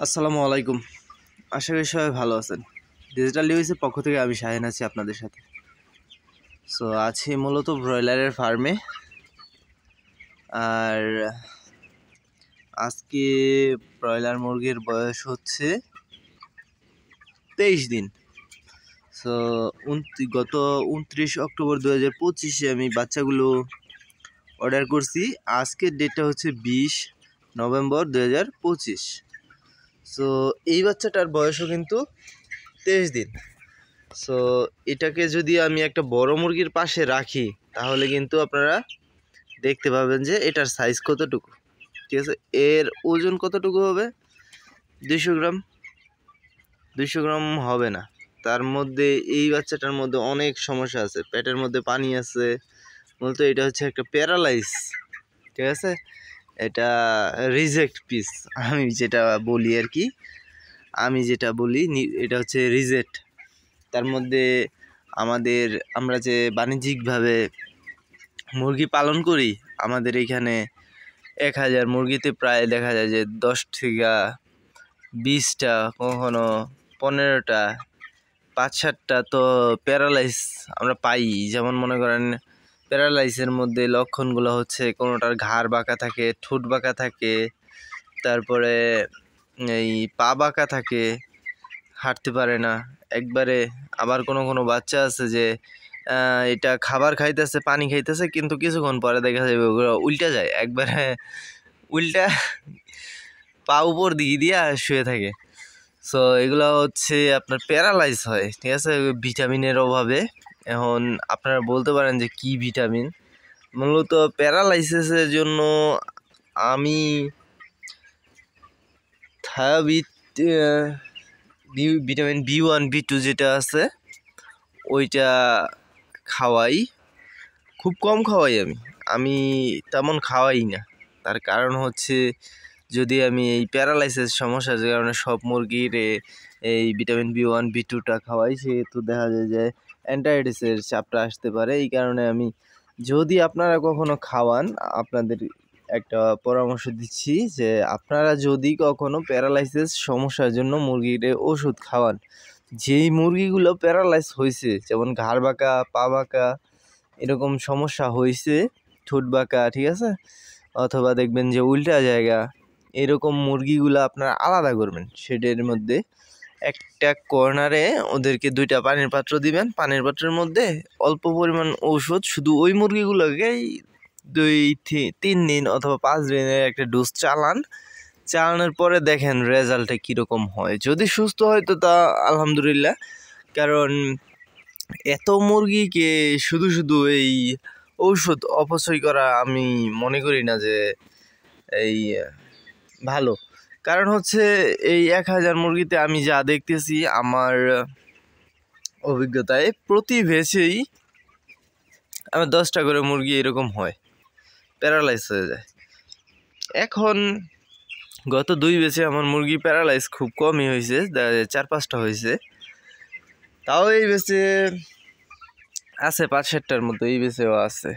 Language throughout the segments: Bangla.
আসসালামু আলাইকুম। আশা করি সবাই ভালো আছেন। ডিজিটাল নিউজের পক্ষ থেকে আমি শাহিন আছি আপনাদের সাথে। আছি মূলত ব্রয়লারের ফার্মে। আর আজকে ব্রয়লার মুরগির বয়স হচ্ছে 23 দিন। গত 29 অক্টোবর 2025 আমি বাচ্চাগুলো অর্ডার করছি। আজকের ডেটটা হচ্ছে 20 নভেম্বর 2025। এই বাচ্চাটার বয়সও কিন্তু 23 দিন। এটাকে যদি আমি একটা বড় মুরগির পাশে রাখি তাহলে কিন্তু আপনারা দেখতে পাবেন যে এটার সাইজ কতটুকু, ঠিক আছে। এর ওজন কতটুকু হবে? 200 গ্রাম হবে না। তার মধ্যে এই বাচ্চাটার মধ্যে অনেক সমস্যা আছে। পেটের মধ্যে পানি আছে, মূলত এটা হচ্ছে একটা প্যারালাইজ, ঠিক আছে। এটা রিজেক্ট পিস আমি যেটা বলি আর কি, এটা হচ্ছে রিজেক্ট। তার মধ্যে আমরা যে বাণিজ্যিকভাবে মুরগি পালন করি, আমাদের এখানে 1000 মুরগিতে প্রায় দেখা যায় যে 10 থেকে 20টা, কখনো 15টা, 5-7টা তো প্যারালাইজ আমরা পাই। যেমন মনে করেন প্যারালাইজের মধ্যে লক্ষণগুলো হচ্ছে কোনোটার ঘাড় বাঁকা থাকে, ঠোঁট বাঁকা থাকে, তারপরে এই পা বাঁকা থাকে, হাঁটতে পারে না একবারে। আবার কোনো বাচ্চা আছে যে এটা খাবার খাইতেছে, পানি খাইতেছে, কিন্তু কিছুক্ষণ পরে দেখা যাবে ওগুলো উল্টা যায়, একবারে উল্টা পা উপর দিকে দিয়ে শুয়ে থাকে। এগুলো হচ্ছে আপনার প্যারালাইজ হয়, ঠিক আছে, ভিটামিনের অভাবে। এখন আপনারা বলতে পারেন যে কি ভিটামিন? মূলত প্যারালাইসিসের জন্য আমি ভিটামিন B1 B2 যেটা আছে ওইটা খাওয়াই, খুব কম খাওয়াই। আমি তেমন খাওয়াই না। তার কারণ হচ্ছে যদি আমি এই প্যারালাইসিস সমস্যার কারণে সব মুরগির এই ভিটামিন B1 B2টা খাওয়াই, সেহেতু দেখা যায় যে অ্যান্টাইটিসের চাপটা আসতে পারে। এই কারণে আমি, যদি আপনারা কখনো খাওয়ান, আপনাদের একটা পরামর্শ দিচ্ছি যে আপনারা যদি কখনো প্যারালাইসিস সমস্যার জন্য মুরগির ওষুধ খাওয়ান, যেই মুরগিগুলো প্যারালাইজ হয়েছে, যেমন ঘাড় বাঁকা, পা বাঁকা, এরকম সমস্যা হয়েছে, ঠোঁট বাঁকা, ঠিক আছে, অথবা দেখবেন যে উল্টা জায়গা, এরকম মুরগিগুলো আপনারা আলাদা করবেন। শেডের মধ্যে একটা কর্নারে ওদেরকে 2টা পানির পাত্র দিবেন। পানির পাত্রের মধ্যে অল্প পরিমাণ ঔষধ, শুধু ওই মুরগিগুলোকেই 2-3 দিন অথবা 5 দিনের একটা ডোজ চালানোর পরে দেখেন রেজাল্টটা কীরকম হয়। যদি সুস্থ হয় তো তা আলহামদুলিল্লাহ। কারণ এত মুরগিকে শুধু এই ঔষধ অপচয় করা আমি মনে করি না যে এই ভালো। কারণ হচ্ছে এই 1000 মুরগিতে আমি যা দেখতেছি, আমার অভিজ্ঞতায় প্রতি ভেসেই আমার 10টা করে মুরগি এরকম হয়, প্যারালাইজ হয়ে যায়। এখন গত 2 বেচে আমার মুরগি প্যারালাইজ খুব কমই হয়েছে, 4-5টা হয়েছে। তাও এই বেচে আছে 5-7টার মতো, এই বেচেও আছে।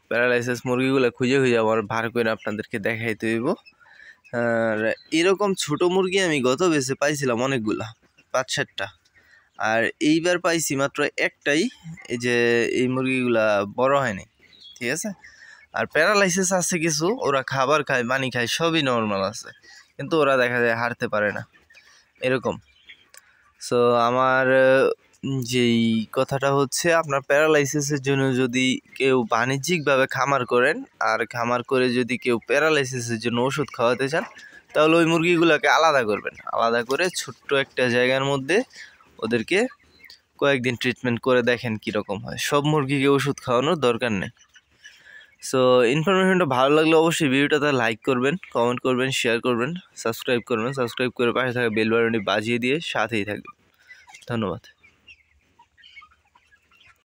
প্যারালাইসিস মুরগিগুলো খুঁজে আমার ভার করে আপনাদেরকে দেখাইতে হইব। আর এরকম ছোট মুরগি আমি গত বেচে পাইছিলাম অনেকগুলা, 5-7টা, আর এইবার পাইছি মাত্র একটাই। এই যে এই মুরগিগুলা বড় হয়নি, ঠিক আছে। আর প্যারালাইসিস আছে কিছু, ওরা খাবার খায়, পানি খায়, সবই নর্মাল আছে, কিন্তু ওরা দেখা যায় হাঁটতে পারে না, এরকম। আমার যেই কথাটা হচ্ছে, আপনার প্যারালাইসিসের জন্য যদি কেউ বাণিজ্যিকভাবে খামার করেন, আর খামার করে যদি কেউ প্যারালাইসিসের জন্য ওষুধ খাওয়াতে চান, তাহলে ওই মুরগিগুলোকে আলাদা করবেন। আলাদা করে ছোট্ট একটা জায়গার মধ্যে ওদেরকে কয়েকদিন ট্রিটমেন্ট করে দেখেন কীরকম হয়। সব মুরগিকে ওষুধ খাওয়ানোর দরকার নেই। ইনফরমেশনটা ভালো লাগলে অবশ্যই ভিডিওটাতে লাইক করবেন, কমেন্ট করবেন, শেয়ার করবেন, সাবস্ক্রাইব করবেন। সাবস্ক্রাইব করে পাশে থাকা বেল বাটনটি বাজিয়ে দিয়ে সাথেই থাকবেন। ধন্যবাদ।